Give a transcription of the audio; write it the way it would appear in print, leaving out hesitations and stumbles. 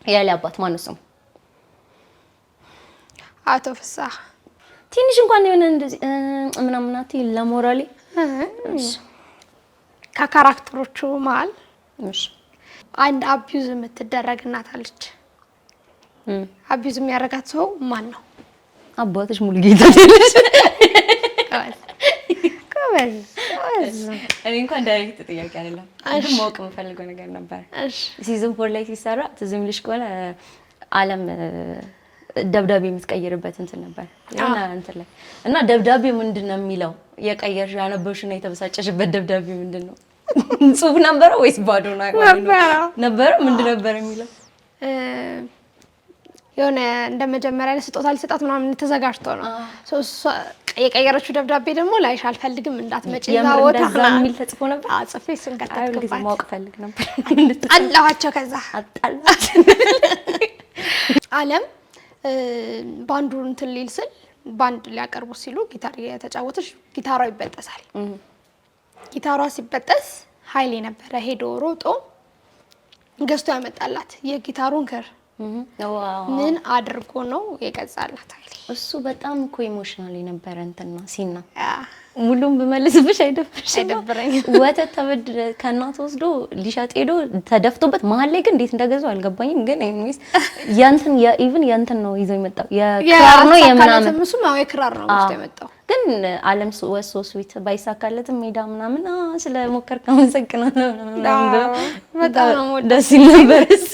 ያለ አባት ማን ነው? አቶ ፍስሐ ትንሽ እንኳን የሆነ እንደዚህ ምናምናት ለሞራሌ ከካራክተሮቹ መሃል እሺ አንድ አቢዩዝ የምትደረግ እናት አለች። አቢዩዝ የሚያረጋት ሰው ማን ነው? አባትሽ ሙሉጌታ አይደለሽ? ከበዝ እኔ እንኳን ዳይሬክት ጥያቄ አይደለም አንዱ ማወቅ የምፈልገው ነገር ነበር። እሺ ሲዝን 4 ላይ ሲሰራ ትዝም ልሽ ከሆነ ዓለም ደብዳቤ የምትቀይርበት እንትን ነበር እና እንትን ላይ እና ደብዳቤ ምንድነው የሚለው የቀየርሽ ያነበብሽና የተበሳጨሽበት ደብዳቤ ምንድነው? ጽሁፍ ነበር ወይስ ባዶ ነበር? ምንድን ነበር የሚለው? የሆነ እንደመጀመሪያ ለስጦታ ሊሰጣት ምናምን ተዘጋጅቶ ነው የቀየረችው ደብዳቤ ደግሞ ላይሽ አልፈልግም እንዳትመጪ ዛወታ የሚል ተጽፎ ነበር። ጽፌ እሱን ከተከተልኩባት ማወቅ ፈልግ ነበር። አጣላቸው ከዛ አጣላቸው ዓለም ባንዱ እንትን ሊል ስል ባንድ ሊያቀርቡ ሲሉ ጊታር የተጫወተች ጊታሯ ይበጠሳል። ጊታሯ ሲበጠስ ኃይሌ ነበረ ሄዶ ሮጦ ገዝቶ ያመጣላት የጊታሩን ክር ምን አድርጎ ነው የገዛላት ኃይሌ። እሱ በጣም እኮ ኢሞሽናል የነበረ እንትና ሲና ሙሉም በመልስብሽ አይደብረኝ። ወተት ተበድ ከእናቱ ወስዶ ሊሻጥ ሄዶ ተደፍቶበት መሀል ላይ ግን እንዴት እንደገዛው አልገባኝም። ግን ኤኒዌይስ ያንተን ኢቭን ያንተን ነው ይዘው የመጣው የክራር ነው የምናምን እሱ ነው የክራር ነው ወስዶ የመጣው። ግን ዓለም ወሶ ስዊት ባይሳካለትም ሜዳ ምናምን ስለሞከርክ አመሰግናለሁ ምናምን በጣም ደስ ይል ነበር እሱ